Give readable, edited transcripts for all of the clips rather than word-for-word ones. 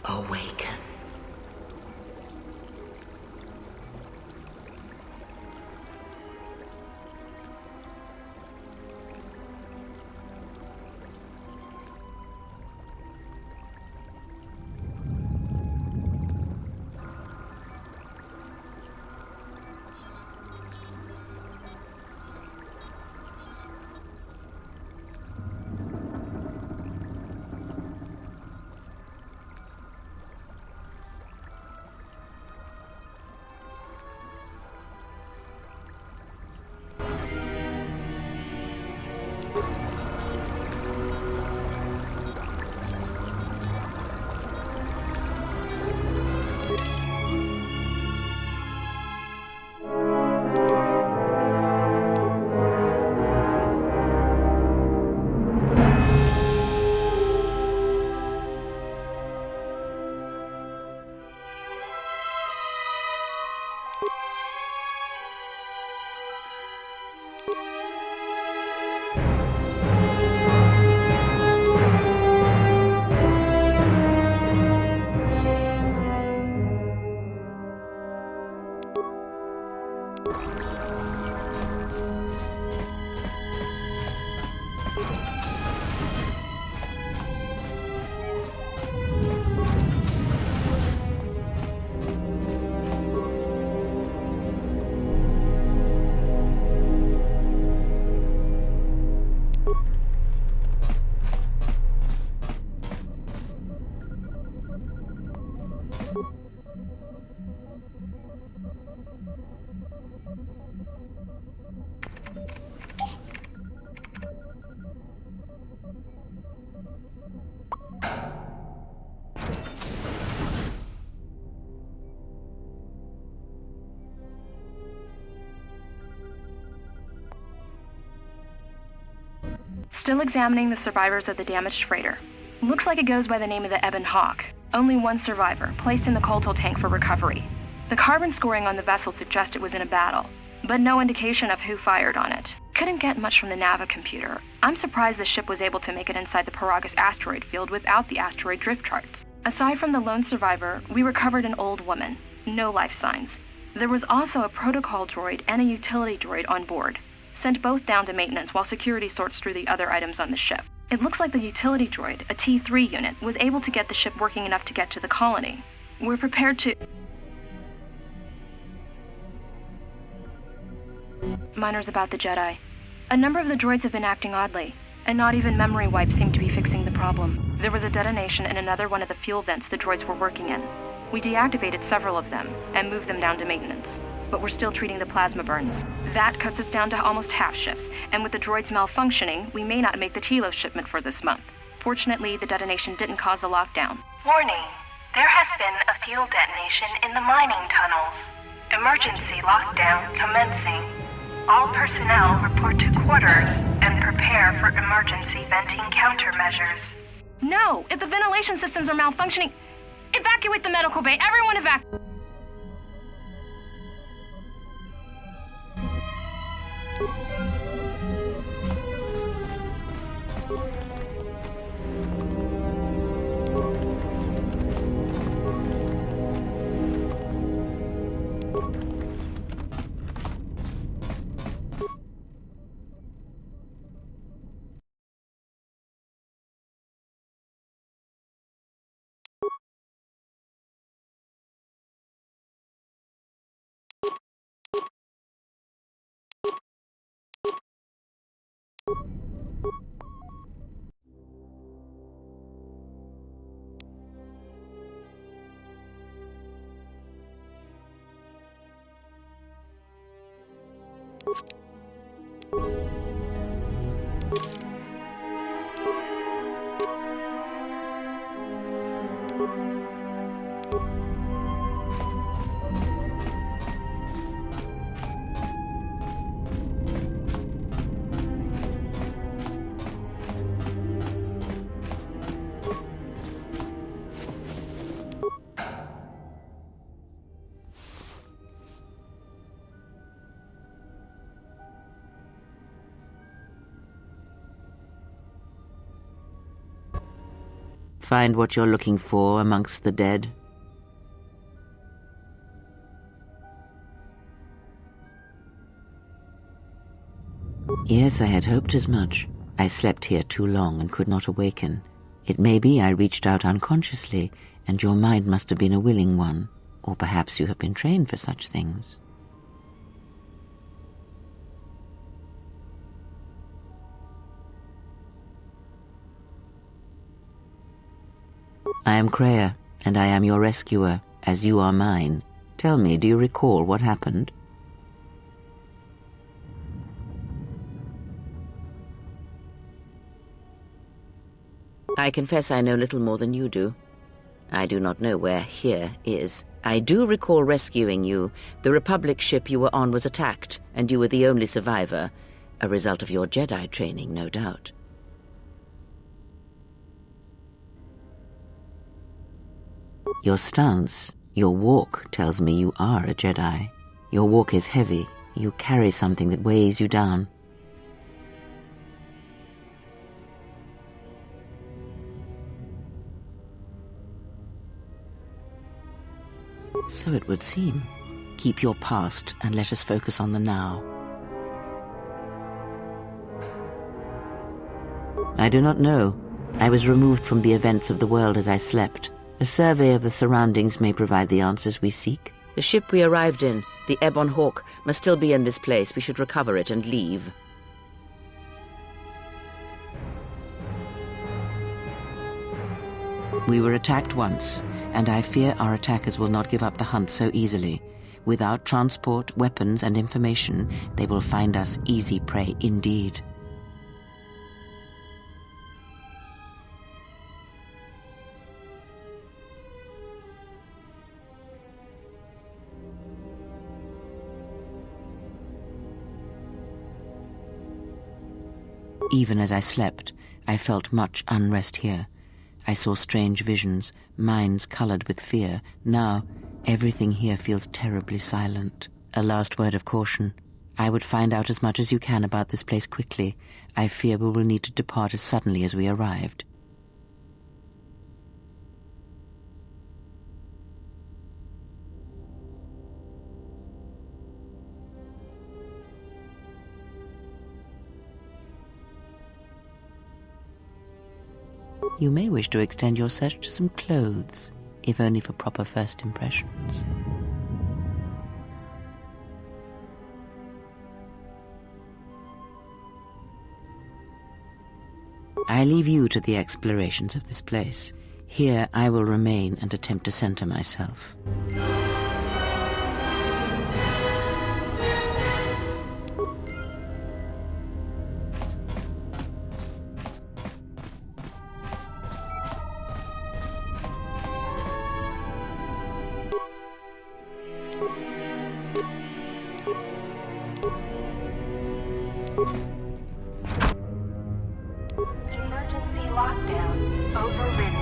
Awaken. Still examining the survivors of the damaged freighter. Looks like it goes by the name of the Ebon Hawk. Only one survivor, placed in the Kotor tank for recovery. The carbon scoring on the vessel suggests it was in a battle, but no indication of who fired on it. Couldn't get much from the Nava computer. I'm surprised the ship was able to make it inside the Paragus asteroid field without the asteroid drift charts. Aside from the lone survivor, we recovered an old woman. No life signs. There was also a protocol droid and a utility droid on board. Sent both down to maintenance while security sorts through the other items on the ship. It looks like the utility droid, a T3 unit, was able to get the ship working enough to get to the colony. We're prepared to... Miners about the Jedi. A number of the droids have been acting oddly, and not even memory wipes seem to be fixing the problem. There was a detonation in another one of the fuel vents the droids were working in. We deactivated several of them and moved them down to maintenance. But we're still treating the plasma burns. That cuts us down to almost half shifts, and with the droids malfunctioning, we may not make the Telos shipment for this month. Fortunately, the detonation didn't cause a lockdown. Warning, there has been a fuel detonation in the mining tunnels. Emergency lockdown commencing. All personnel report to quarters and prepare for emergency venting countermeasures. No! If the ventilation systems are malfunctioning, evacuate the medical bay! Everyone evacuate! Find what you're looking for amongst the dead? Yes, I had hoped as much. I slept here too long and could not awaken. It may be I reached out unconsciously, and your mind must have been a willing one. Or perhaps you have been trained for such things. I am Kreia, and I am your rescuer, as you are mine. Tell me, do you recall what happened? I confess I know little more than you do. I do not know where here is. I do recall rescuing you. The Republic ship you were on was attacked, and you were the only survivor. A result of your Jedi training, no doubt. Your stance, your walk tells me you are a Jedi. Your walk is heavy. You carry something that weighs you down. So it would seem. Keep your past and let us focus on the now. I do not know. I was removed from the events of the world as I slept. A survey of the surroundings may provide the answers we seek. The ship we arrived in, the Ebon Hawk, must still be in this place. We should recover it and leave. We were attacked once, and I fear our attackers will not give up the hunt so easily. Without transport, weapons, and information, they will find us easy prey indeed. Even as I slept, I felt much unrest here. I saw strange visions, minds colored with fear. Now, everything here feels terribly silent. A last word of caution. I would find out as much as you can about this place quickly. I fear we will need to depart as suddenly as we arrived. You may wish to extend your search to some clothes, if only for proper first impressions. I leave you to the explorations of this place. Here I will remain and attempt to center myself. Emergency lockdown overridden.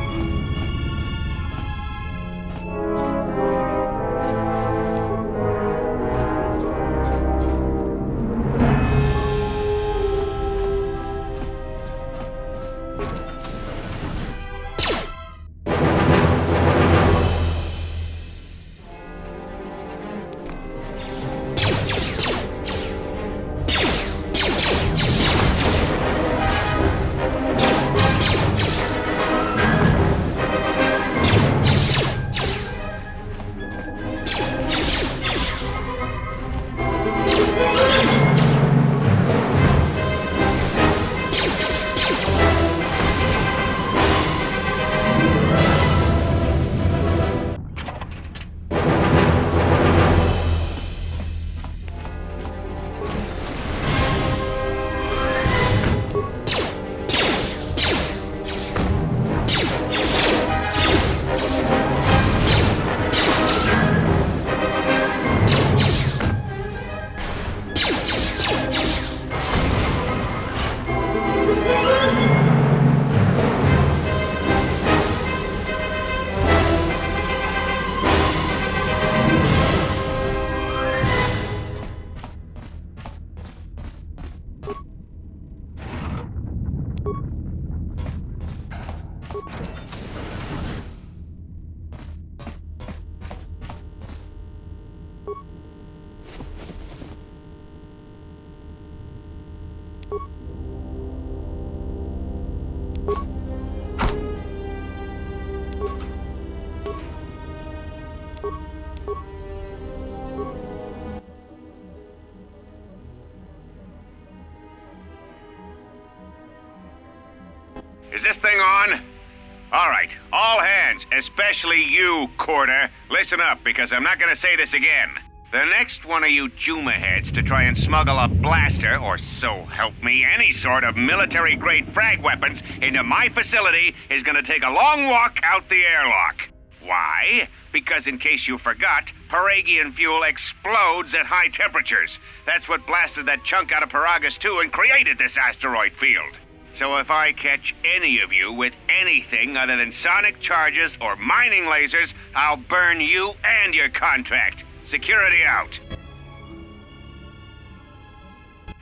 weapons, especially you, Kotor. Listen up, because I'm not gonna say this again. The next one of you Juma heads to try and smuggle a blaster, or so help me, any sort of military-grade frag weapons into my facility is gonna take a long walk out the airlock. Why? Because in case you forgot, Paragian fuel explodes at high temperatures. That's what blasted that chunk out of Paragus 2 and created this asteroid field. So if I catch any of you with anything other than sonic charges or mining lasers, I'll burn you and your contract. Security out.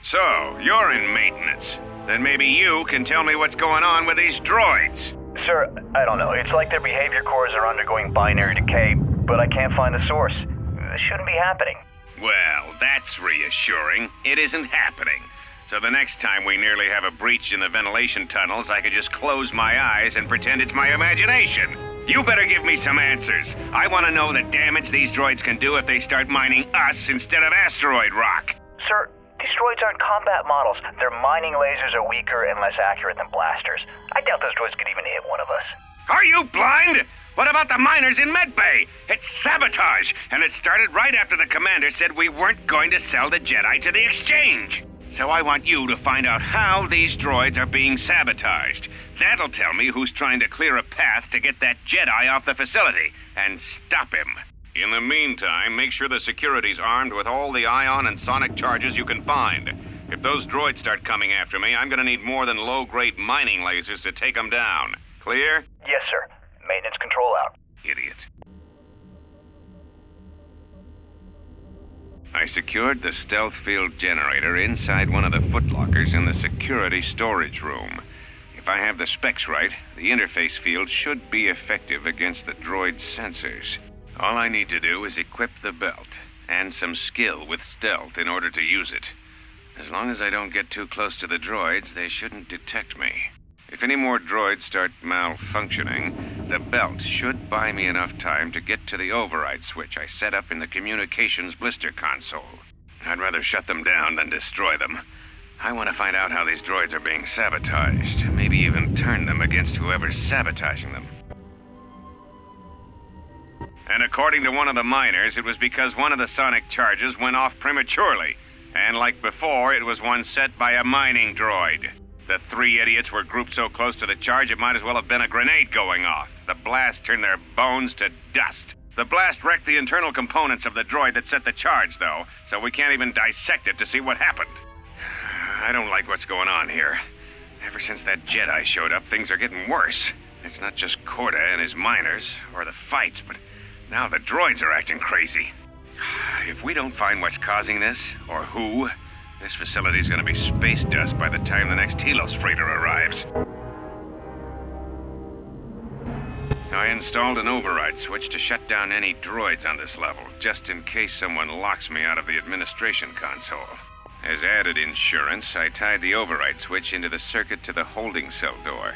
So, you're in maintenance. Then maybe you can tell me what's going on with these droids. Sir, I don't know. It's like their behavior cores are undergoing binary decay, but I can't find the source. This shouldn't be happening. Well, that's reassuring. It isn't happening. So the next time we nearly have a breach in the ventilation tunnels, I could just close my eyes and pretend it's my imagination. You better give me some answers. I want to know the damage these droids can do if they start mining us instead of asteroid rock. Sir, these droids aren't combat models. Their mining lasers are weaker and less accurate than blasters. I doubt those droids could even hit one of us. Are you blind? What about the miners in Medbay? It's sabotage, and it started right after the commander said we weren't going to sell the Jedi to the exchange. So I want you to find out how these droids are being sabotaged. That'll tell me who's trying to clear a path to get that Jedi off the facility and stop him. In the meantime, make sure the security's armed with all the ion and sonic charges you can find. If those droids start coming after me, I'm gonna need more than low-grade mining lasers to take them down. Clear? Yes, sir. Maintenance control out. Idiot. I secured the stealth field generator inside one of the footlockers in the security storage room. If I have the specs right, the interface field should be effective against the droid's sensors. All I need to do is equip the belt, and some skill with stealth in order to use it. As long as I don't get too close to the droids, they shouldn't detect me. If any more droids start malfunctioning, the belt should buy me enough time to get to the override switch I set up in the communications blister console. I'd rather shut them down than destroy them. I want to find out how these droids are being sabotaged, maybe even turn them against whoever's sabotaging them. And according to one of the miners, it was because one of the sonic charges went off prematurely. And like before, it was one set by a mining droid. The three idiots were grouped so close to the charge it might as well have been a grenade going off. The blast turned their bones to dust. The blast wrecked the internal components of the droid that set the charge, though, so we can't even dissect it to see what happened. I don't like what's going on here. Ever since that Jedi showed up, things are getting worse. It's not just Kotor and his miners, or the fights, but now the droids are acting crazy. If we don't find what's causing this, or who, this facility's gonna be space dust by the time the next Telos freighter arrives. I installed an override switch to shut down any droids on this level, just in case someone locks me out of the administration console. As added insurance, I tied the override switch into the circuit to the holding cell door.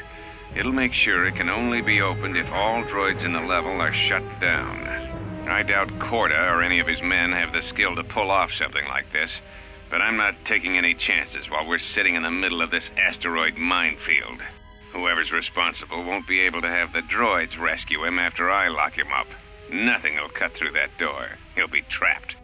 It'll make sure it can only be opened if all droids in the level are shut down. I doubt Kotor or any of his men have the skill to pull off something like this, but I'm not taking any chances while we're sitting in the middle of this asteroid minefield. Whoever's responsible won't be able to have the droids rescue him after I lock him up. Nothing will cut through that door. He'll be trapped.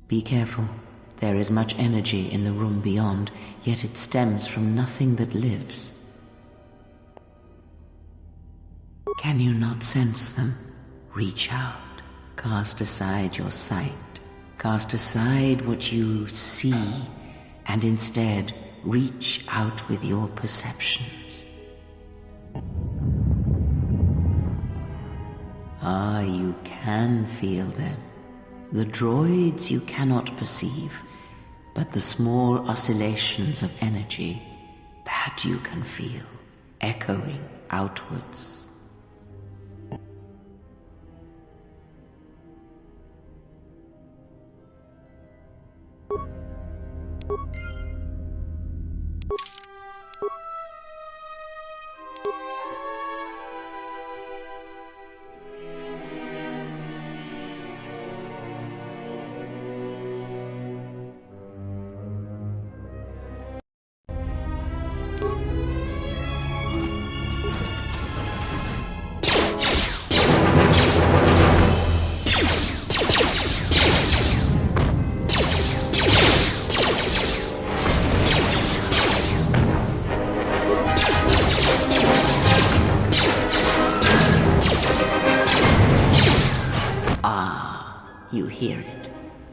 Be careful. There is much energy in the room beyond, yet it stems from nothing that lives. Can you not sense them? Reach out. Cast aside your sight. Cast aside what you see, and instead reach out with your perceptions. Ah, you can feel them. The droids you cannot perceive, but the small oscillations of energy, that you can feel, echoing outwards.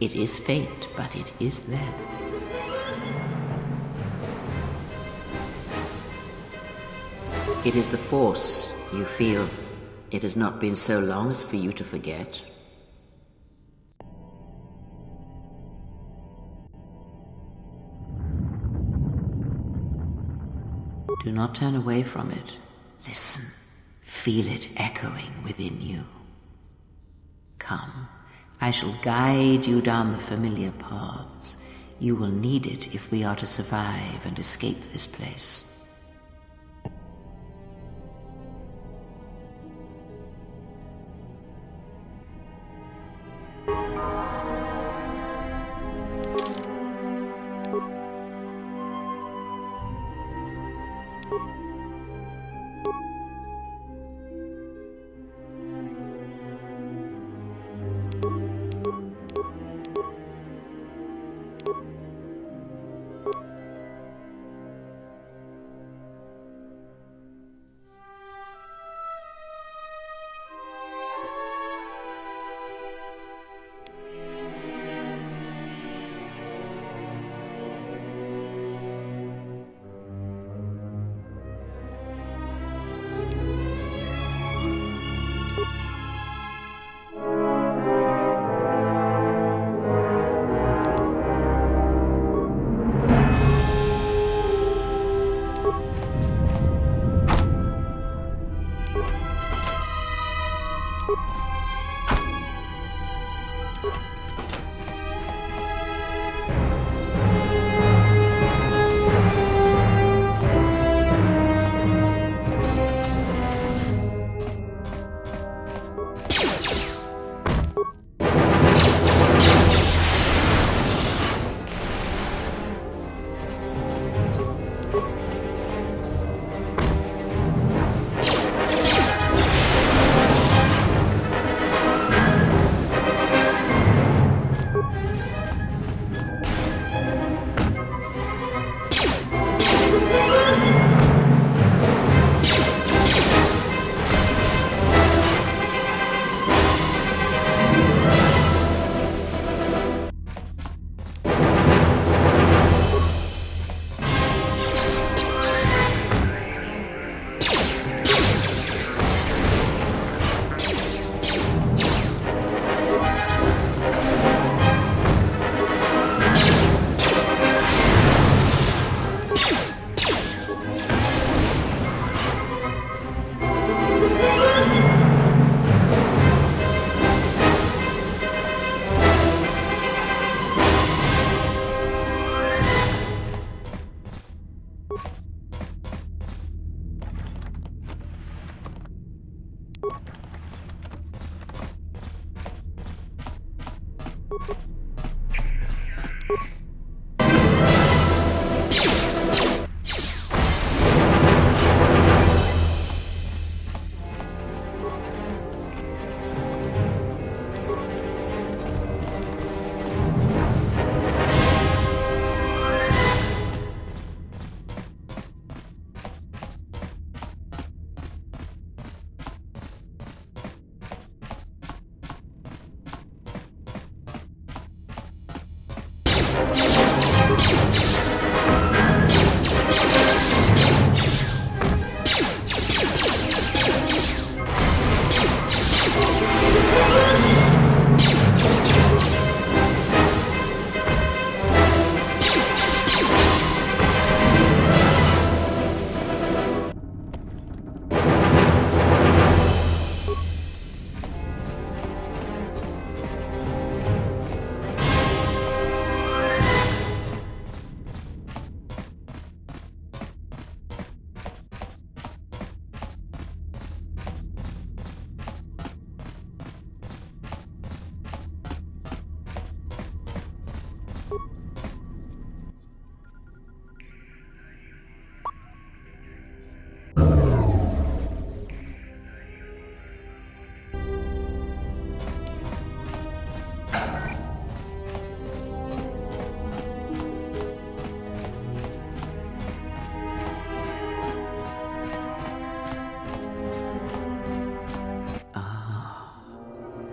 It is fate, but it is there. It is the Force you feel. It has not been so long as for you to forget. Do not turn away from it. Listen. Feel it echoing within you. Come. I shall guide you down the familiar paths. You will need it if we are to survive and escape this place.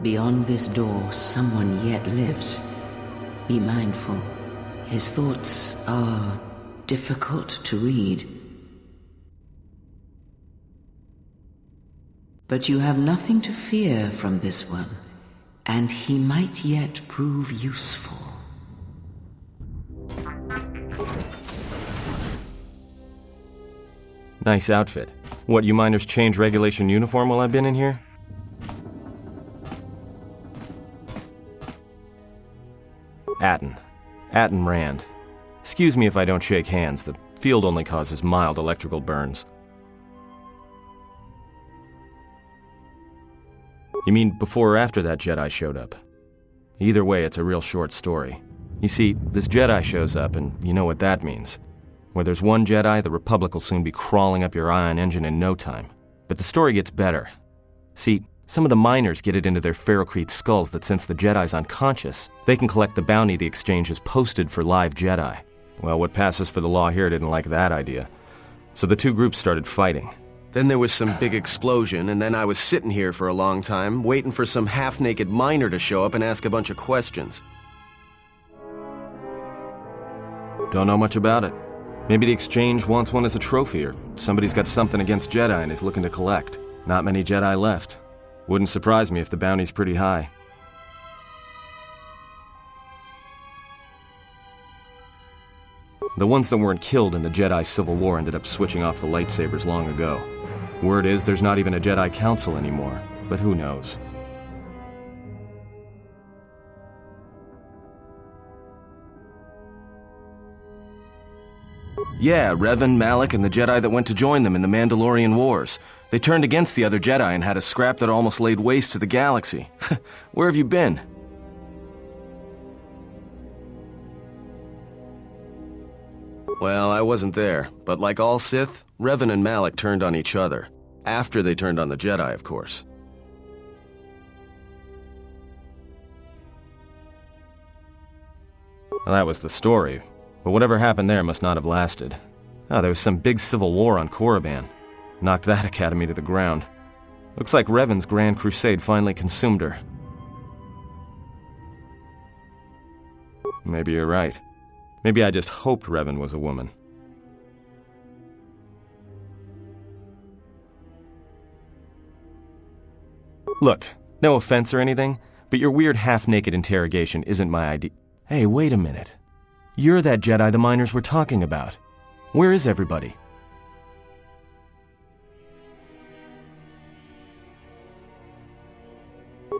Beyond this door, someone yet lives. Be mindful. His thoughts are difficult to read. But you have nothing to fear from this one, and he might yet prove useful. Nice outfit. What, you miners change regulation uniform while I've been in here? Atton Rand. Excuse me if I don't shake hands. The field only causes mild electrical burns. You mean before or after that Jedi showed up? Either way, it's a real short story. You see, this Jedi shows up, and you know what that means. Where there's one Jedi, the Republic will soon be crawling up your ion engine in no time. But the story gets better. See, some of the miners get it into their ferrocrete skulls that since the Jedi's unconscious, they can collect the bounty the exchange has posted for live Jedi. Well, what passes for the law here didn't like that idea. So the two groups started fighting. Then there was some big explosion, and then I was sitting here for a long time, waiting for some half-naked miner to show up and ask a bunch of questions. Don't know much about it. Maybe the exchange wants one as a trophy, or somebody's got something against Jedi and is looking to collect. Not many Jedi left. Wouldn't surprise me if the bounty's pretty high. The ones that weren't killed in the Jedi Civil War ended up switching off the lightsabers long ago. Word is there's not even a Jedi Council anymore, but who knows? Yeah, Revan, Malak, and the Jedi that went to join them in the Mandalorian Wars. They turned against the other Jedi and had a scrap that almost laid waste to the galaxy. Where have you been? Well, I wasn't there, but like all Sith, Revan and Malak turned on each other. After they turned on the Jedi, of course. Well, that was the story. But whatever happened there must not have lasted. There was some big civil war on Korriban. Knocked that academy to the ground. Looks like Revan's grand crusade finally consumed her. Maybe you're right. Maybe I just hoped Revan was a woman. Look, no offense or anything, but your weird half-naked interrogation isn't my idea. Hey, wait a minute. You're that Jedi the miners were talking about. Where is everybody?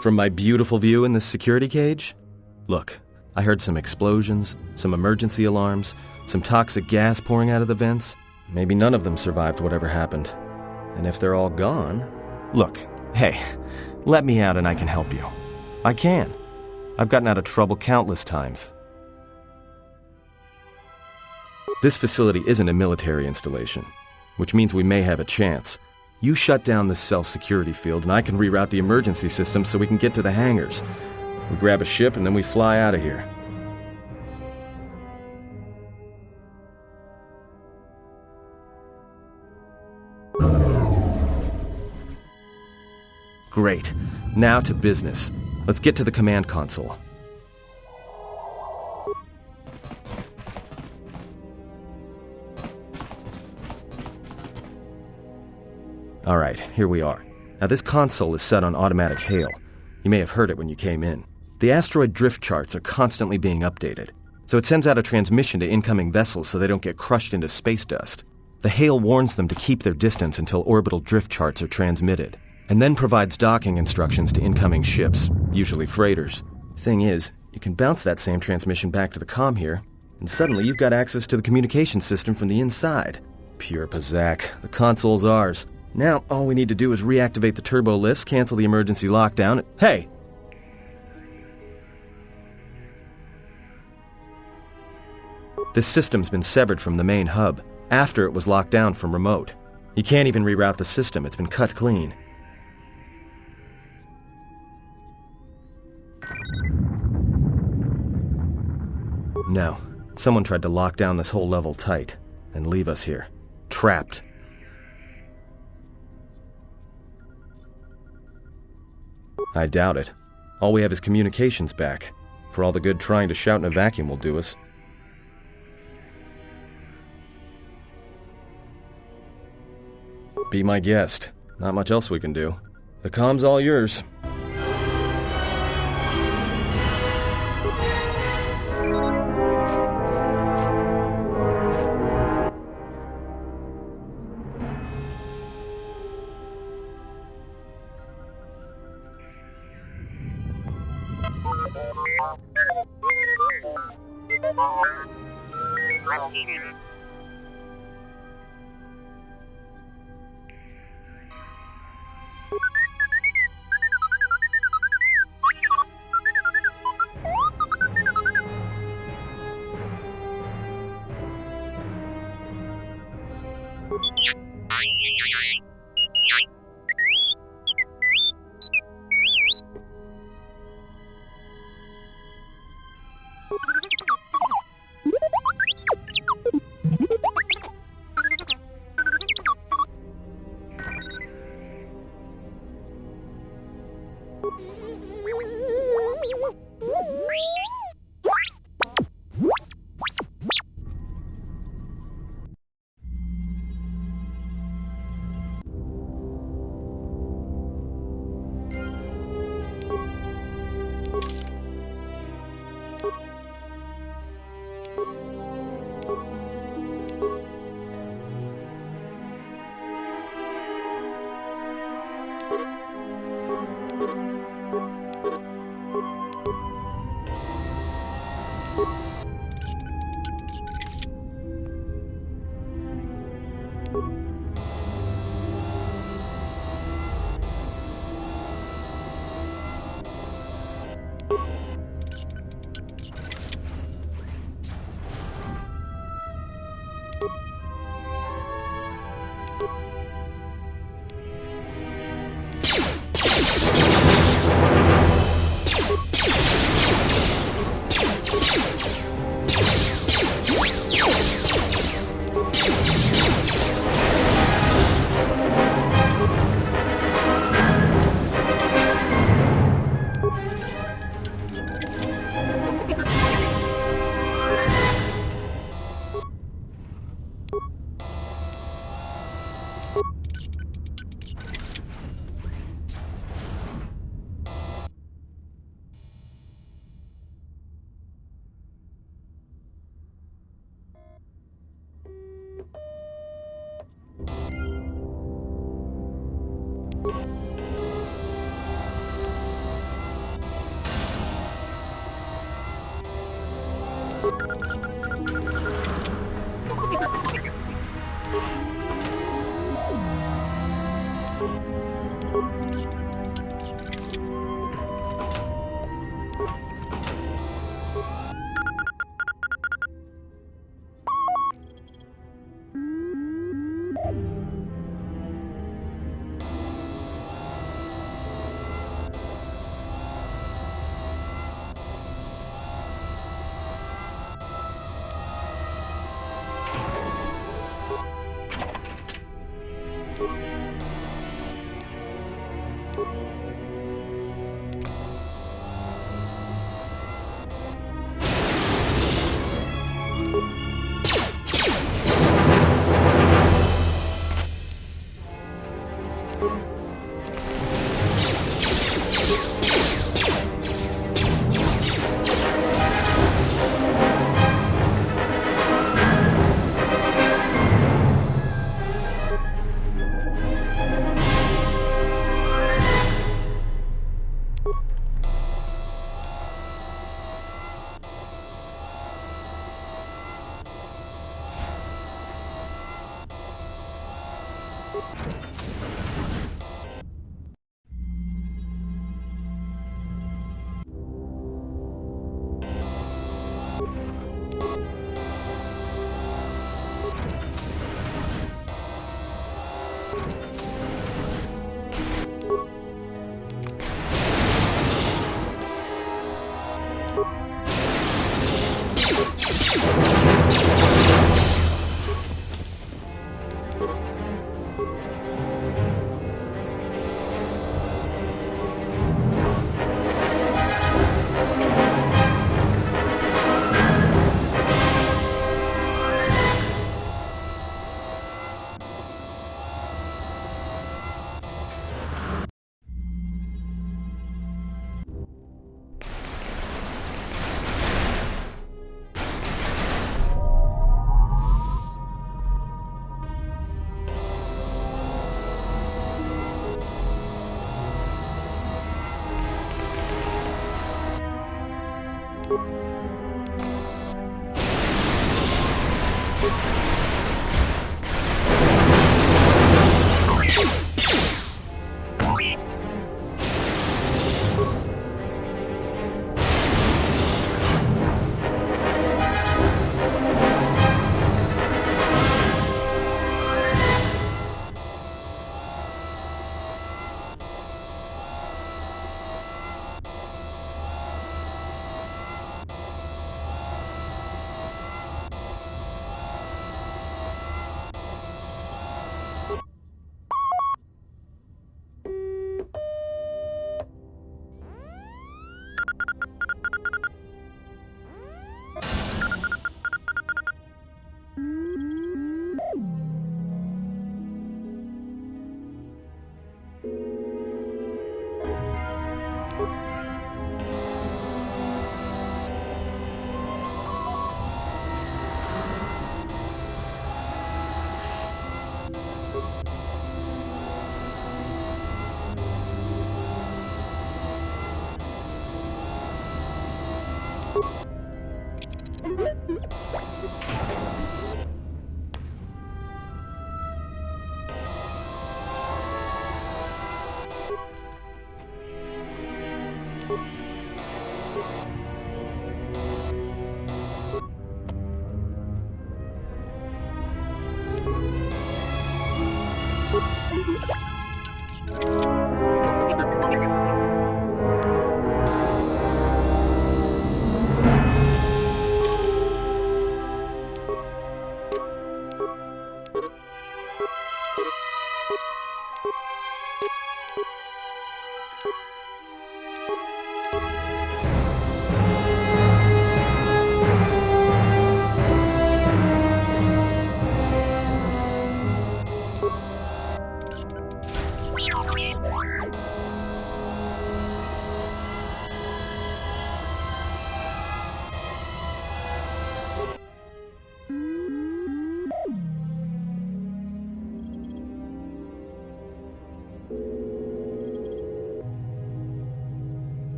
From my beautiful view in this security cage? Look, I heard some explosions, some emergency alarms, some toxic gas pouring out of the vents. Maybe none of them survived whatever happened. And if they're all gone... Look, hey, let me out and I can help you. I can. I've gotten out of trouble countless times. This facility isn't a military installation, which means we may have a chance. You shut down this cell security field and I can reroute the emergency system so we can get to the hangars. We grab a ship and then we fly out of here. Great. Now to business. Let's get to the command console. Alright, here we are. Now this console is set on automatic hail. You may have heard it when you came in. The asteroid drift charts are constantly being updated, so it sends out a transmission to incoming vessels so they don't get crushed into space dust. The hail warns them to keep their distance until orbital drift charts are transmitted, and then provides docking instructions to incoming ships, usually freighters. Thing is, you can bounce that same transmission back to the comm here, and suddenly you've got access to the communication system from the inside. Pure Pazak. The console's ours. Now, all we need to do is reactivate the turbo lifts, cancel the emergency lockdown. Hey! This system's been severed from the main hub, after it was locked down from remote. You can't even reroute the system, it's been cut clean. No, someone tried to lock down this whole level tight, and leave us here, trapped. I doubt it. All we have is communications back. for all the good trying to shout in a vacuum will do us. Be my guest. Not much else we can do. The comm's all yours.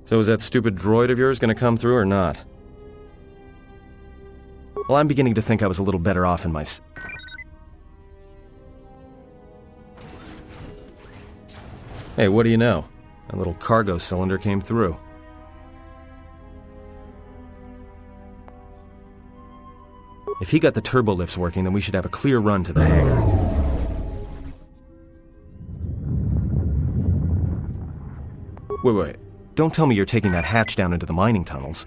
So is that stupid droid of yours going to come through or not? Well, I'm beginning to think I was a little better off in my... Hey, what do you know? A little cargo cylinder came through. If he got the turbo lifts working, then we should have a clear run to the hangar. Wait. Don't tell me you're taking that hatch down into the mining tunnels.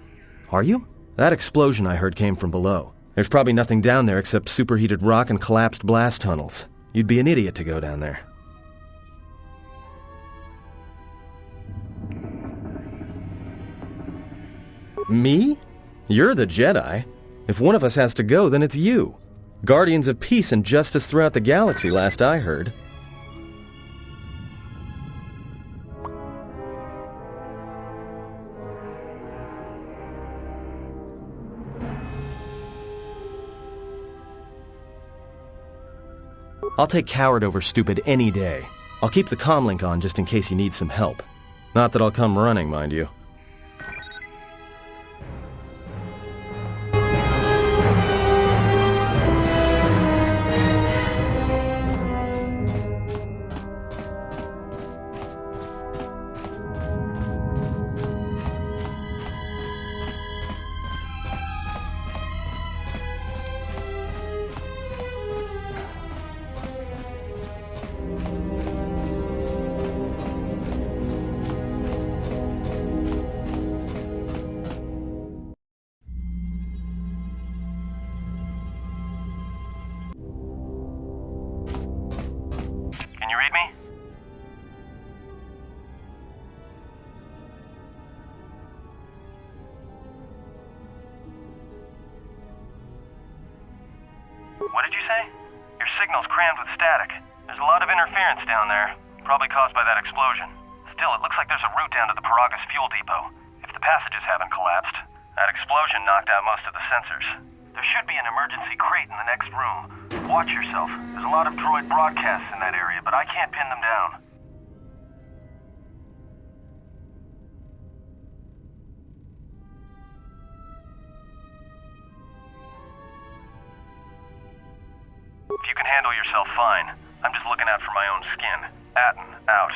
Are you? That explosion I heard came from below. There's probably nothing down there except superheated rock and collapsed blast tunnels. You'd be an idiot to go down there. Me? You're the Jedi. If one of us has to go, then it's you. Guardians of peace and justice throughout the galaxy, last I heard. I'll take coward over stupid any day. I'll keep the comlink on just in case you need some help. Not that I'll come running, mind you. Can you read me? What did you say? Your signal's crammed with static. There's a lot of interference down there, probably caused by that explosion. Still, it looks like there's a route down to the Paragus fuel depot. If the passages haven't collapsed, that explosion knocked out most of the sensors. There should be an emergency crate in the next room. Watch yourself. There's a lot of droid broadcasts in that area, but I can't pin them down. If you can handle yourself, fine. I'm just looking out for my own skin. Atton, out.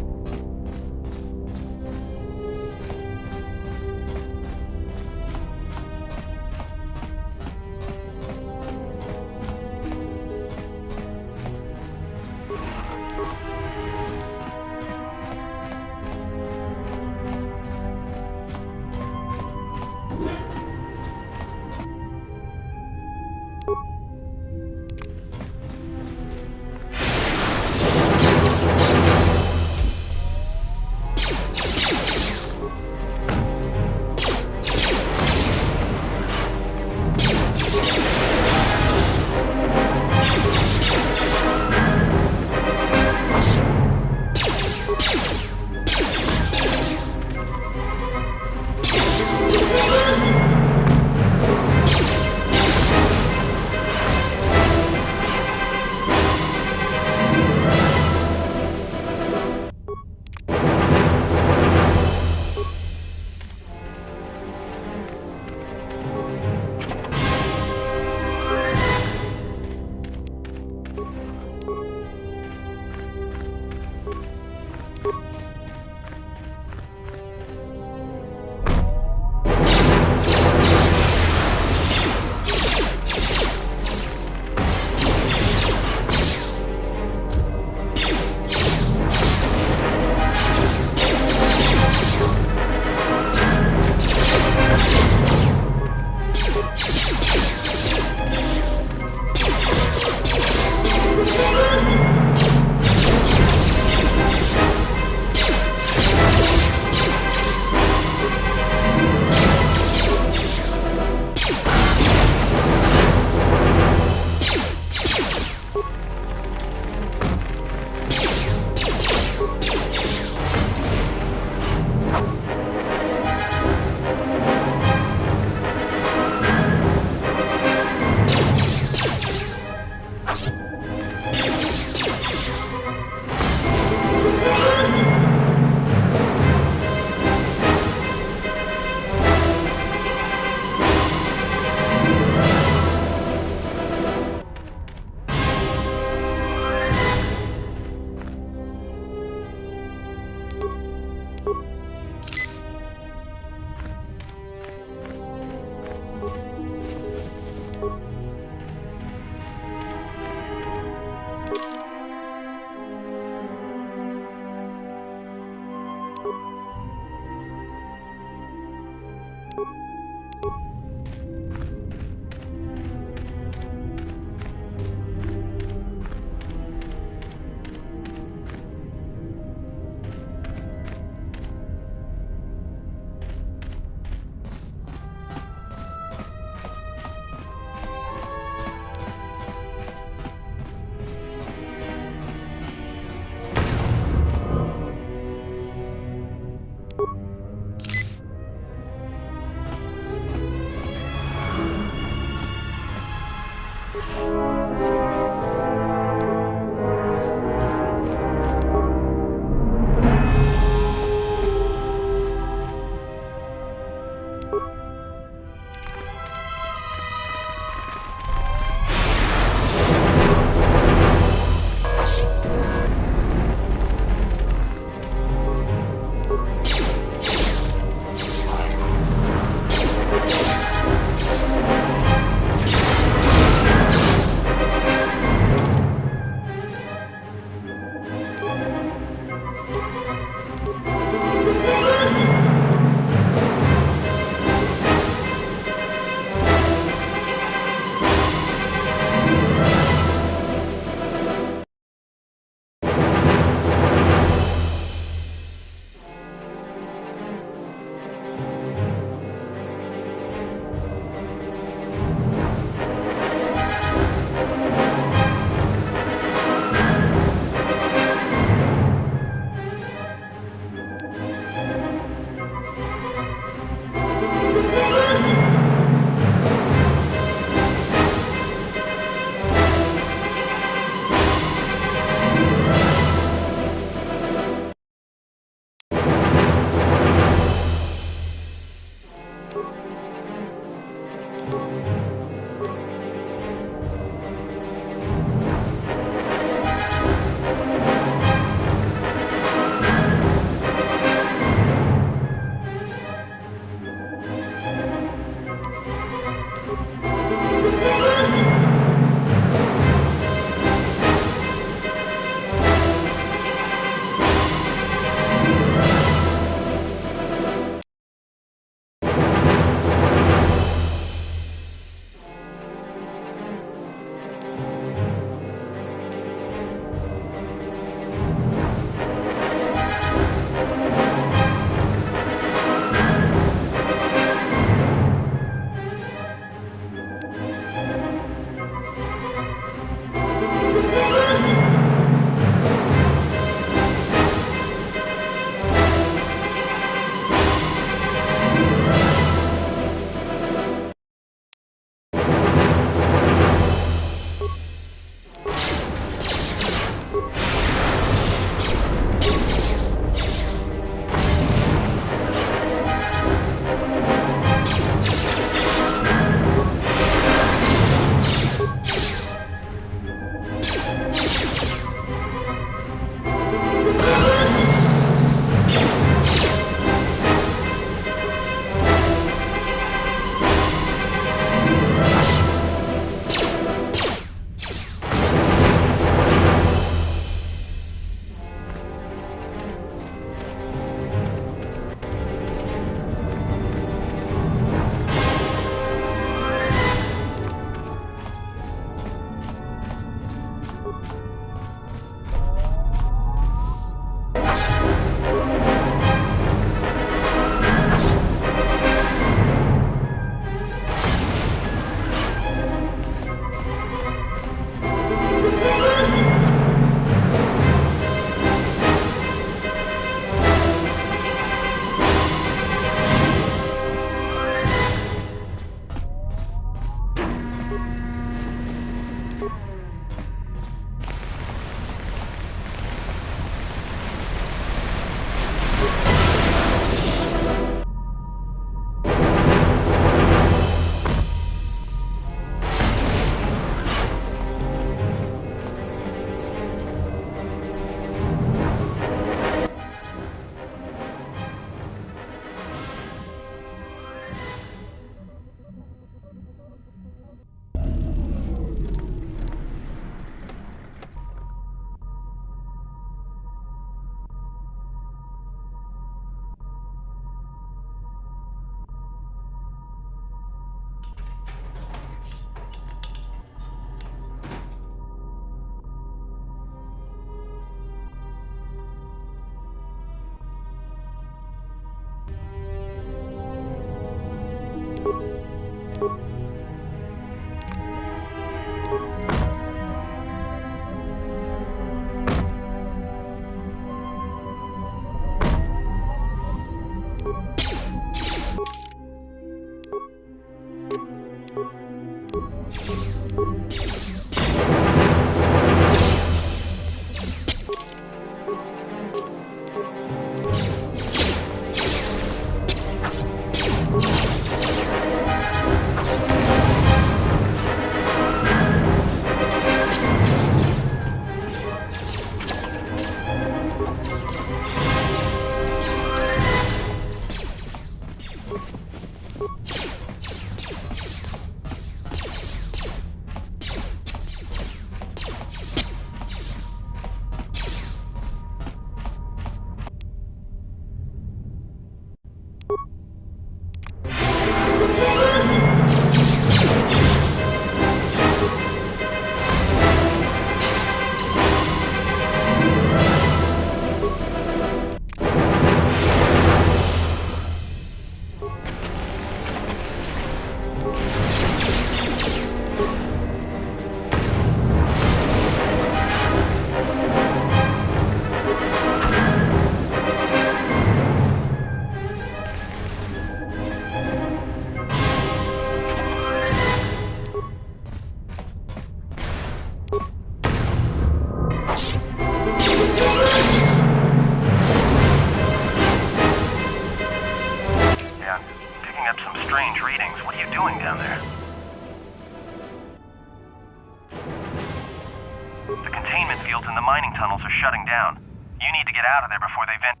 containment fields in the mining tunnels are shutting down. You need to get out of there before they vent.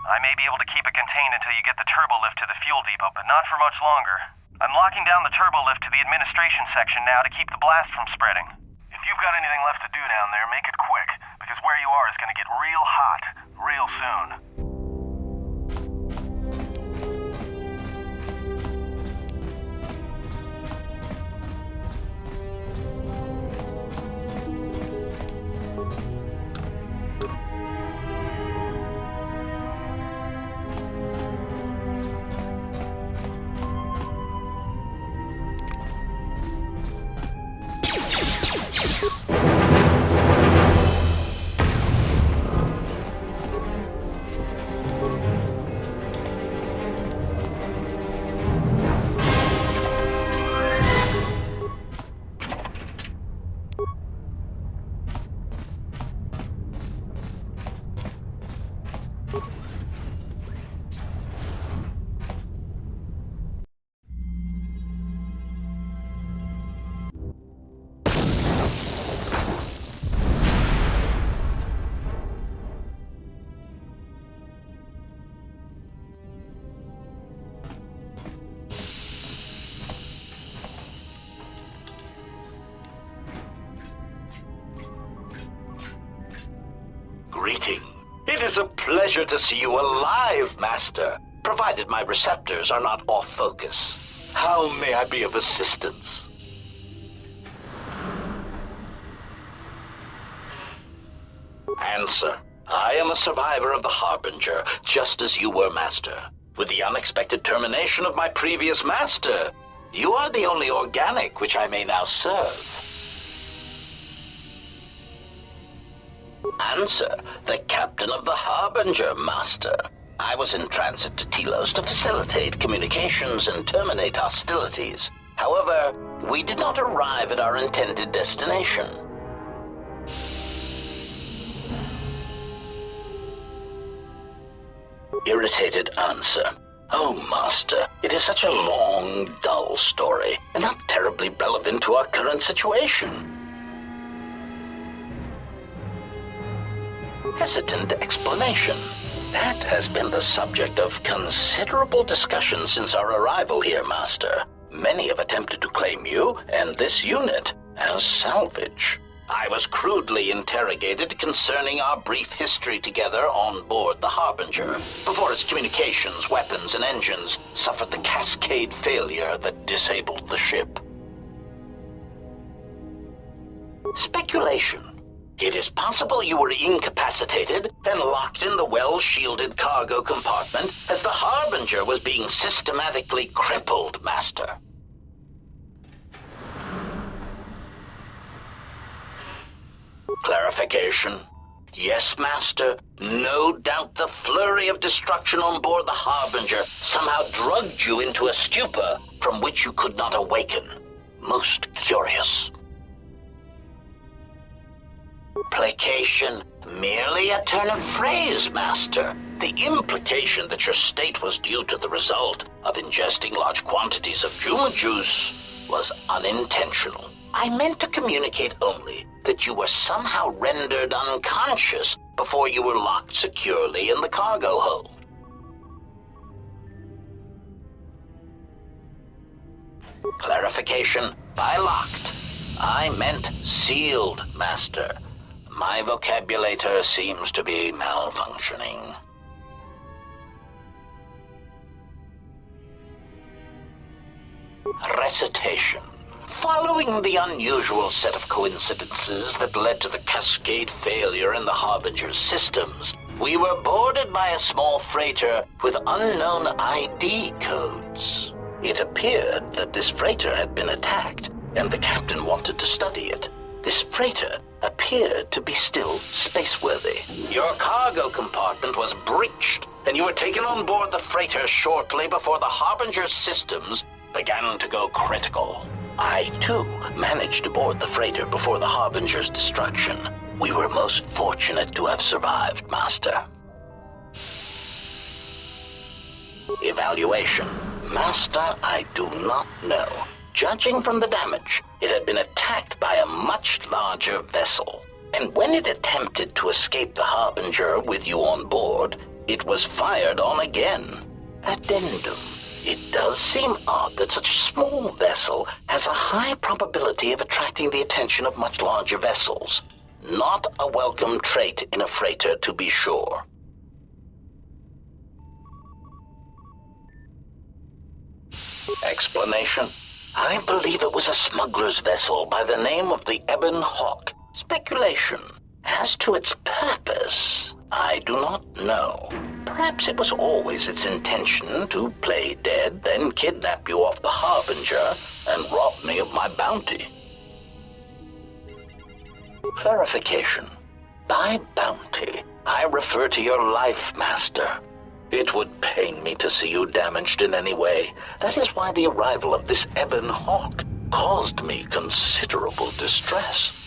I may be able to keep it contained until you get the turbo lift to the fuel depot, but not for much longer. I'm locking down the turbo lift to the administration section now to keep the blast from spreading. If you've got anything left to do down there, make it quick, because where you are is going to get real hot, real soon. Greeting. It is a pleasure to see you alive, Master, provided my receptors are not off focus. How may I be of assistance? Answer. I am a survivor of the Harbinger, just as you were, Master. With the unexpected termination of my previous Master, you are the only organic which I may now serve. Answer. The captain of the Harbinger, Master. I was in transit to Telos to facilitate communications and terminate hostilities. However, we did not arrive at our intended destination. Irritated answer. Oh, Master, it is such a long, dull story, and not terribly relevant to our current situation. Hesitant explanation. That has been the subject of considerable discussion since our arrival here, Master. Many have attempted to claim you and this unit as salvage. I was crudely interrogated concerning our brief history together on board the Harbinger, before its communications, weapons, and engines suffered the cascade failure that disabled the ship. Speculation. It is possible you were incapacitated and locked in the well-shielded cargo compartment as the Harbinger was being systematically crippled, Master. Clarification. Yes, Master. No doubt the flurry of destruction on board the Harbinger somehow drugged you into a stupor from which you could not awaken. Most curious. Placation. Merely a turn of phrase, Master. The implication that your state was due to the result of ingesting large quantities of Juma juice was unintentional. I meant to communicate only that you were somehow rendered unconscious before you were locked securely in the cargo hold. Clarification. By locked, I meant sealed, Master. My vocabulator seems to be malfunctioning. Recitation. Following the unusual set of coincidences that led to the cascade failure in the Harbinger's systems, we were boarded by a small freighter with unknown ID codes. It appeared that this freighter had been attacked, and the captain wanted to study it. This freighter appeared to be still spaceworthy. Your cargo compartment was breached, and you were taken on board the freighter shortly before the Harbinger's systems began to go critical. I, too, managed to board the freighter before the Harbinger's destruction. We were most fortunate to have survived, Master. Evaluation. Master, I do not know. Judging from the damage, it had been attacked by a much larger larger vessel. And when it attempted to escape the Harbinger with you on board, it was fired on again. Addendum. It does seem odd that such a small vessel has a high probability of attracting the attention of much larger vessels. Not a welcome trait in a freighter, to be sure. Explanation? I believe it was a smuggler's vessel by the name of the Ebon Hawk. Speculation. As to its purpose, I do not know. Perhaps it was always its intention to play dead, then kidnap you off the Harbinger and rob me of my bounty. Clarification. By bounty, I refer to your life, Master. It would pain me to see you damaged in any way. That is why the arrival of this Ebon Hawk caused me considerable distress.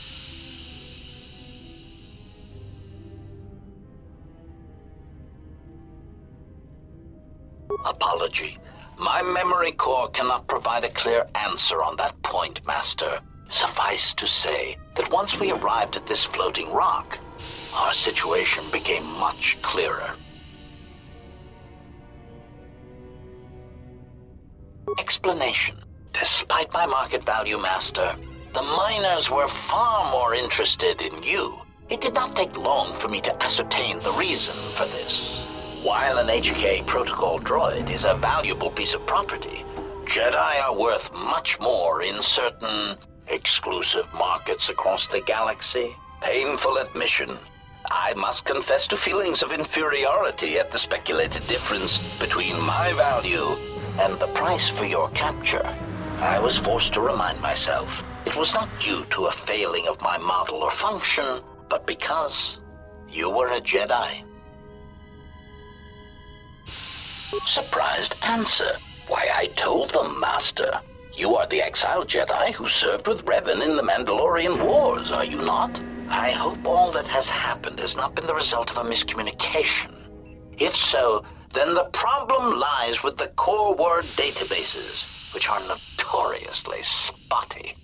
Apology. My memory core cannot provide a clear answer on that point, Master. Suffice to say that once we arrived at this floating rock, our situation became much clearer. Explanation. Despite my market value, Master, the miners were far more interested in you. It did not take long for me to ascertain the reason for this. While an HK protocol droid is a valuable piece of property, Jedi are worth much more in certain exclusive markets across the galaxy. Painful admission. I must confess to feelings of inferiority at the speculated difference between my value and the price for your capture. I was forced to remind myself it was not due to a failing of my model or function, but because you were a Jedi. Surprised answer. Why, I told them, Master. You are the exiled Jedi who served with Revan in the Mandalorian Wars, are you not? I hope all that has happened has not been the result of a miscommunication. If so, then the problem lies with the core word databases, which are notoriously spotty.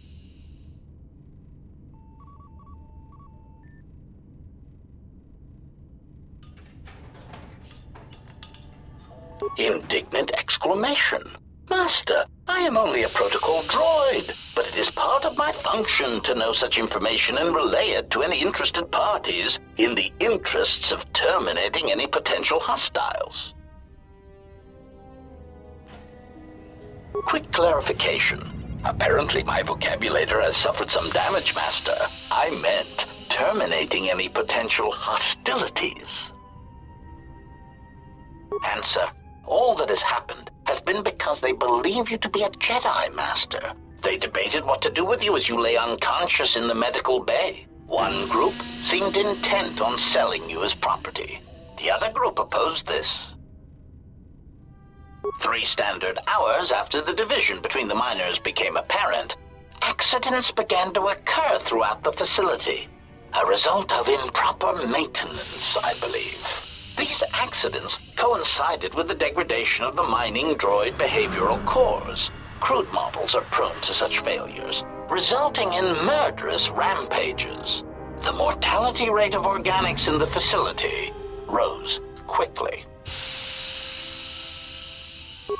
Indignant exclamation. Master, I am only a protocol droid, but it is part of my function to know such information and relay it to any interested parties in the interests of terminating any potential hostiles. Quick clarification. Apparently my vocabulary has suffered some damage, Master. I meant terminating any potential hostilities. Answer. All that has happened has been because they believe you to be a Jedi, Master. They debated what to do with you as you lay unconscious in the medical bay. One group seemed intent on selling you as property. The other group opposed this. 3 standard hours after the division between the miners became apparent, accidents began to occur throughout the facility. A result of improper maintenance, I believe. These accidents coincided with the degradation of the mining droid behavioral cores. Crude models are prone to such failures, resulting in murderous rampages. The mortality rate of organics in the facility rose quickly.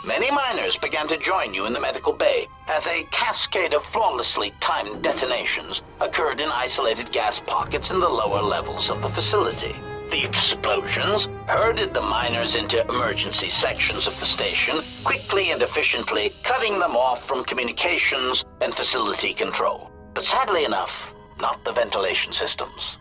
Many miners began to join you in the medical bay as a cascade of flawlessly timed detonations occurred in isolated gas pockets in the lower levels of the facility. The explosions herded the miners into emergency sections of the station, quickly and efficiently cutting them off from communications and facility control. But sadly enough, not the ventilation systems.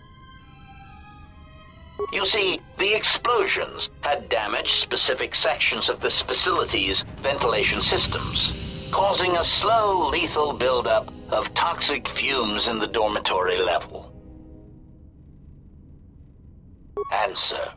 You see, the explosions had damaged specific sections of this facility's ventilation systems, causing a slow, lethal buildup of toxic fumes in the dormitory level. Answer.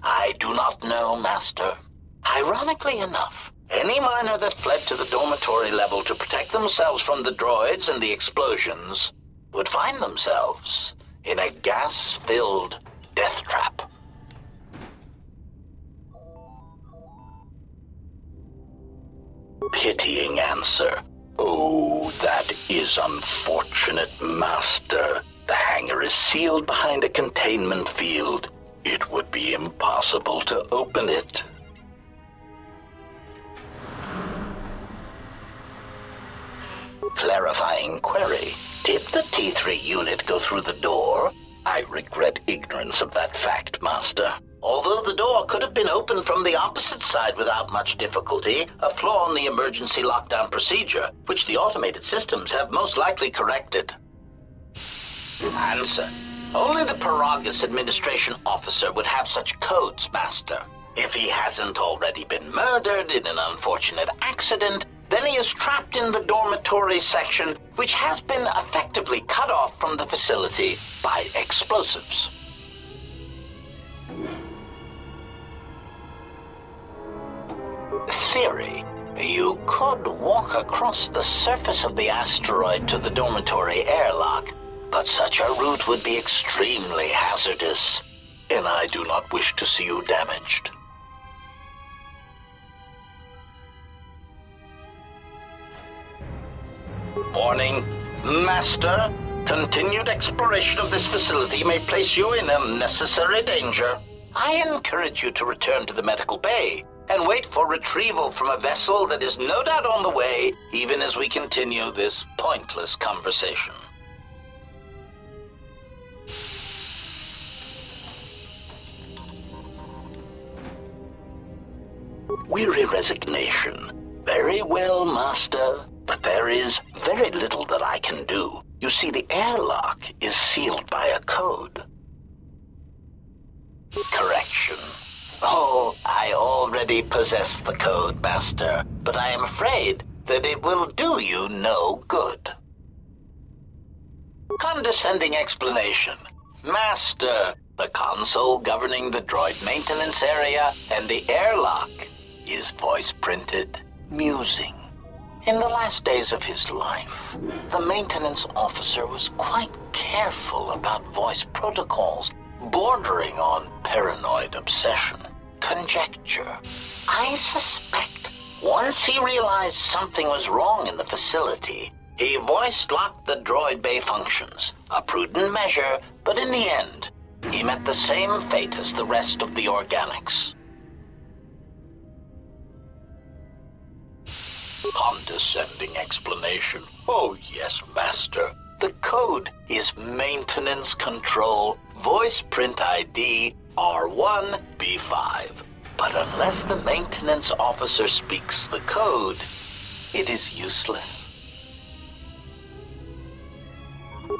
I do not know, Master. Ironically enough, any miner that fled to the dormitory level to protect themselves from the droids and the explosions would find themselves in a gas-filled death trap. Pitying answer. Oh, that is unfortunate, Master. sealed behind a containment field. It would be impossible to open it. Clarifying query. Did the T3 unit go through the door? I regret ignorance of that fact, Master. Although the door could have been opened from the opposite side without much difficulty, a flaw in the emergency lockdown procedure, which the automated systems have most likely corrected. Answer. Only the Paragus administration officer would have such codes, Master. If he hasn't already been murdered in an unfortunate accident, then he is trapped in the dormitory section, which has been effectively cut off from the facility by explosives. Theory. You could walk across the surface of the asteroid to the dormitory airlock, but such a route would be extremely hazardous, and I do not wish to see you damaged. Warning, Master. Continued exploration of this facility may place you in unnecessary danger. I encourage you to return to the medical bay and wait for retrieval from a vessel that is no doubt on the way, even as we continue this pointless conversation. Weary resignation. Very well, Master. But there is very little that I can do. You see, the airlock is sealed by a code. Correction. Oh, I already possess the code, Master, but I am afraid that it will do you no good. Condescending explanation. Master, the console governing the droid maintenance area and the airlock is voice-printed, musing. In the last days of his life, the maintenance officer was quite careful about voice protocols, bordering on paranoid obsession. Conjecture. I suspect once he realized something was wrong in the facility, he voice-locked the droid bay functions. A prudent measure, but in the end, he met the same fate as the rest of the organics. Condescending explanation. Oh yes, Master. The code is Maintenance Control Voice Print ID R1B5. But unless the maintenance officer speaks the code, it is useless.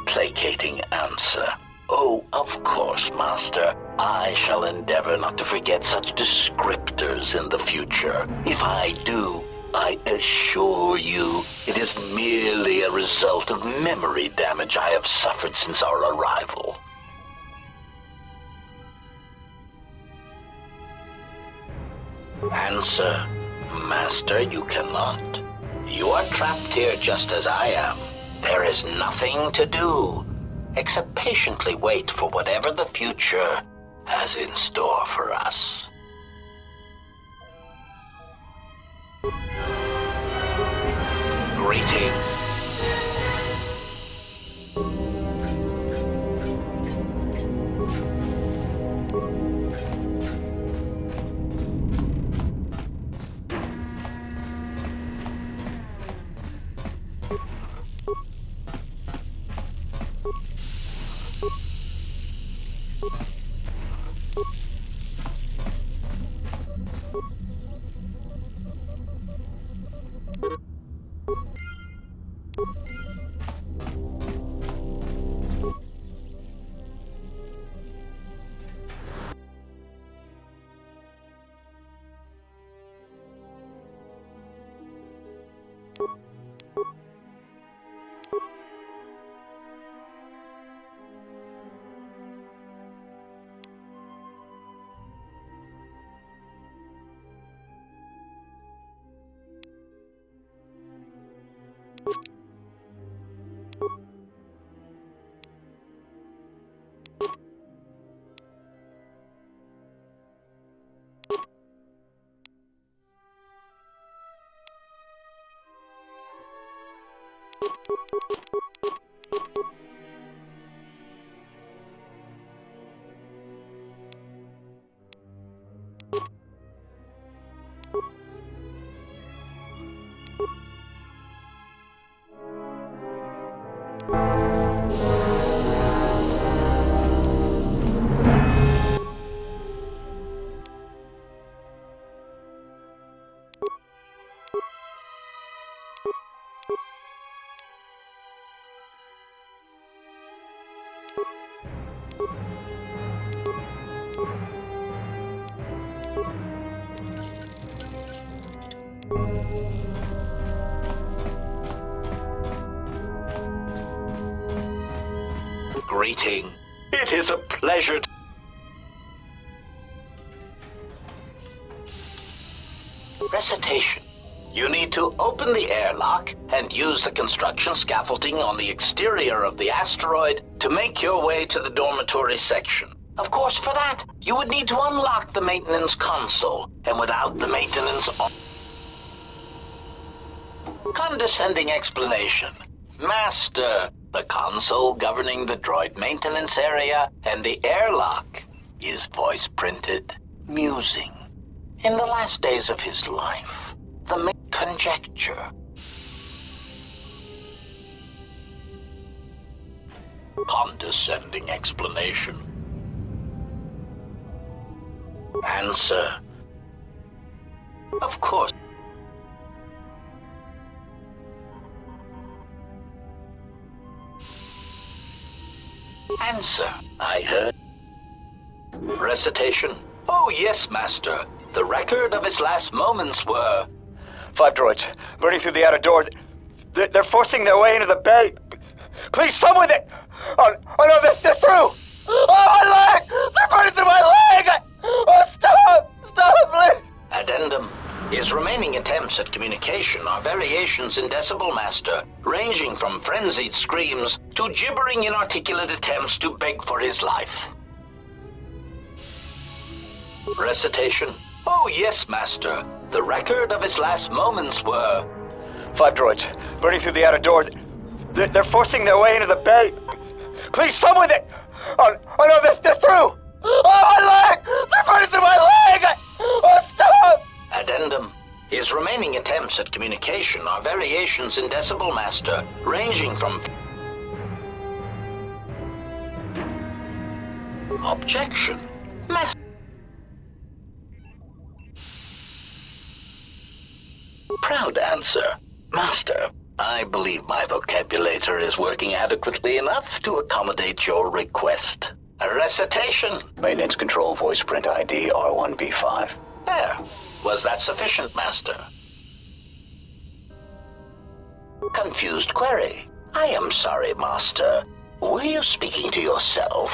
Placating answer. Oh, of course, Master. I shall endeavor not to forget such descriptors in the future. If I do, I assure you, it is merely a result of memory damage I have suffered since our arrival. Answer. Master, you cannot. You are trapped here just as I am. There is nothing to do, except patiently wait for whatever the future has in store for us. Greetings. Greeting. It is a pleasure to... Recitation. You need to open the airlock and use the construction scaffolding on the exterior of the asteroid to make your way to the dormitory section. Of course, for that, you would need to unlock the maintenance console, and without the maintenance... Condescending explanation. Master, the console governing the droid maintenance area and the airlock is voice-printed, musing. In the last days of his life, the conjecture. Condescending explanation. Answer. Of course. Answer. I heard. Recitation. Oh, yes, Master. The record of his last moments were... 5 droids, burning through the outer door. They're forcing their way into the bay. Please, someone that... Oh no, they're through! Oh, my leg! They're burning through my leg! Oh, stop! Stop, please! Addendum. His remaining attempts at communication are variations in Decibel Master, ranging from frenzied screams to gibbering inarticulate attempts to beg for his life. Recitation. Oh, yes, Master. The record of his last moments were... 5 droids, burning through the outer door. They're forcing their way into the bay. Please, someone that... Oh no, they're through! Oh, my leg! They're burning through my leg! Oh, stop! Addendum. His remaining attempts at communication are variations in Decibel Master, ranging from... Objection. Master. Proud answer. Master, I believe my vocabulator is working adequately enough to accommodate your request. A recitation. Maintenance control voice print ID R1V5. There. Was that sufficient, Master? Confused query. I am sorry, Master. Were you speaking to yourself?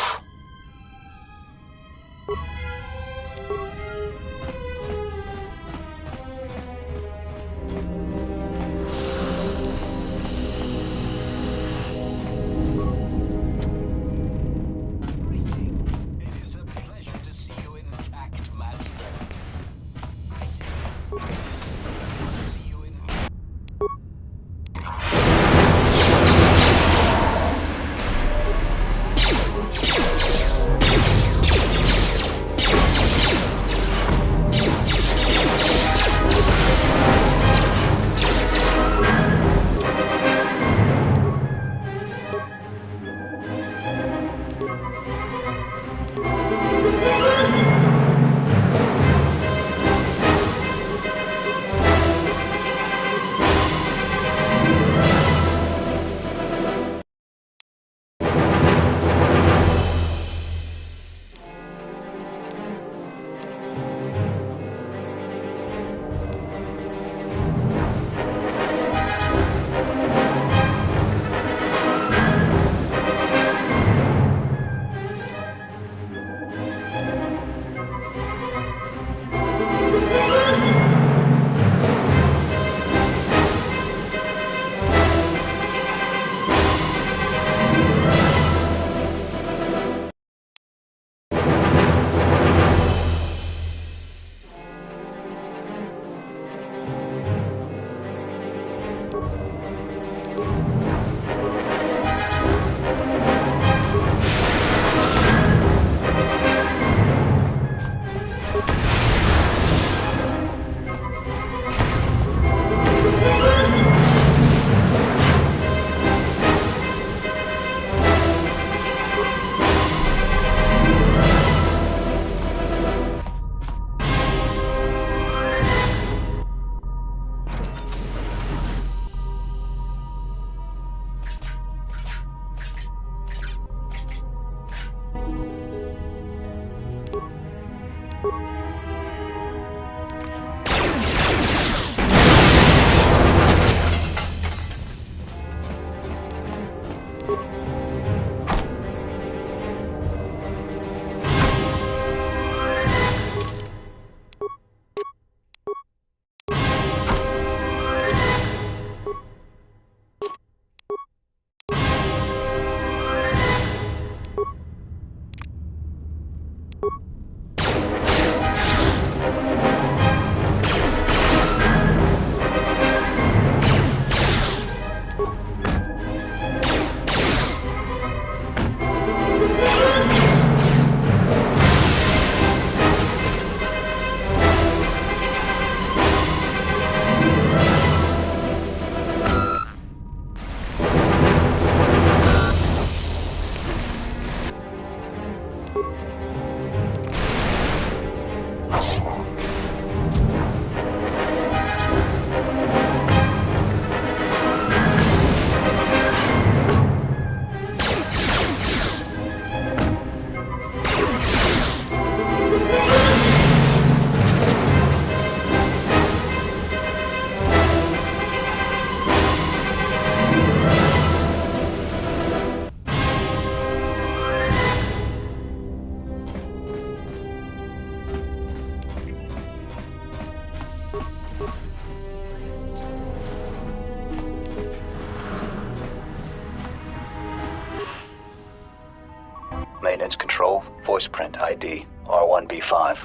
Maintenance control, voice print ID, R1B5.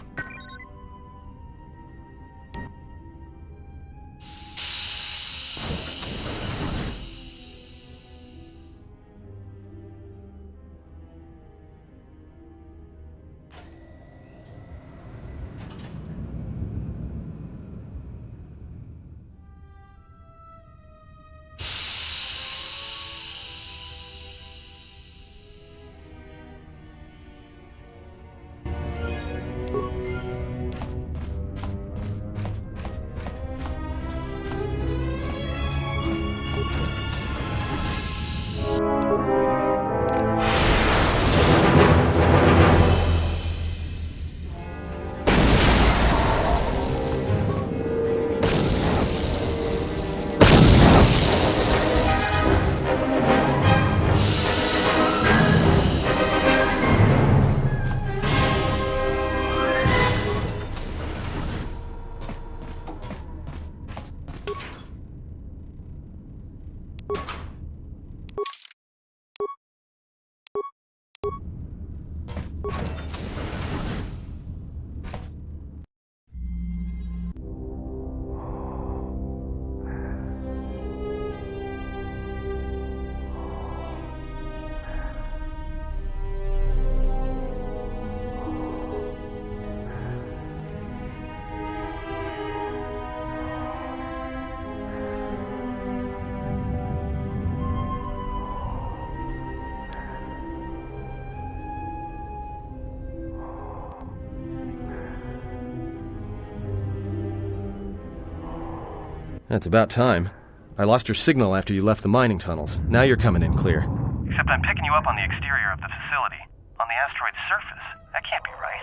That's about time. I lost your signal after you left the mining tunnels. Now you're coming in clear. Except I'm picking you up on the exterior of the facility, on the asteroid's surface. That can't be right.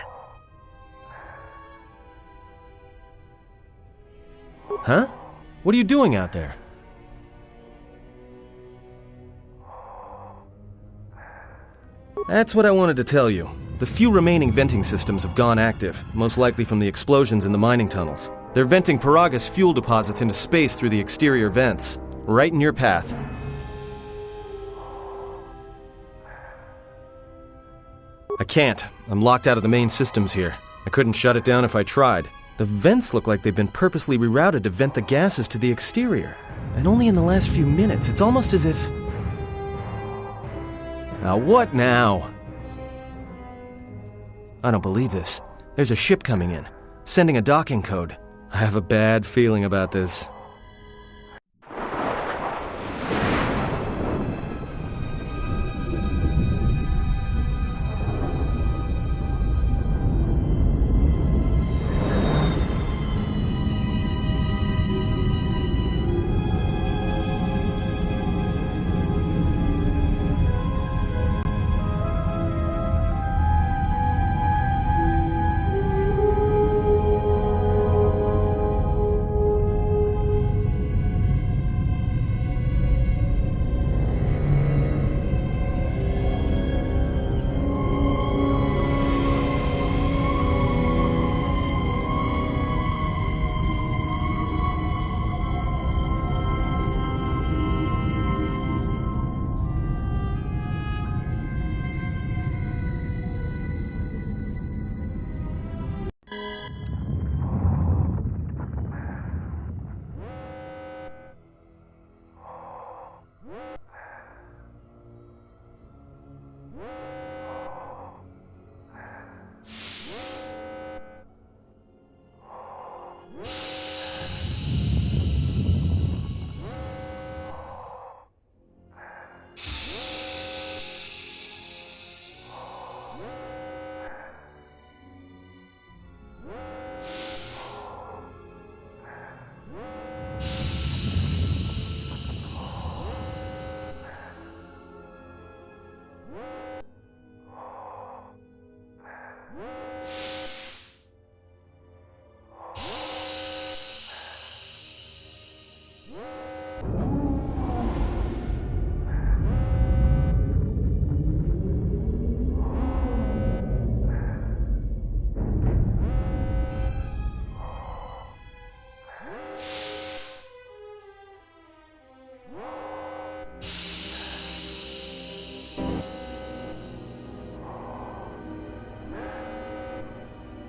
Huh? What are you doing out there? That's what I wanted to tell you. The few remaining venting systems have gone active, most likely from the explosions in the mining tunnels. They're venting Paragus fuel deposits into space through the exterior vents, right in your path. I can't. I'm locked out of the main systems here. I couldn't shut it down if I tried. The vents look like they've been purposely rerouted to vent the gases to the exterior. And only in the last few minutes, it's almost as if... Now what now? I don't believe this. There's a ship coming in, sending a docking code. I have a bad feeling about this.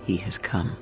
he has come.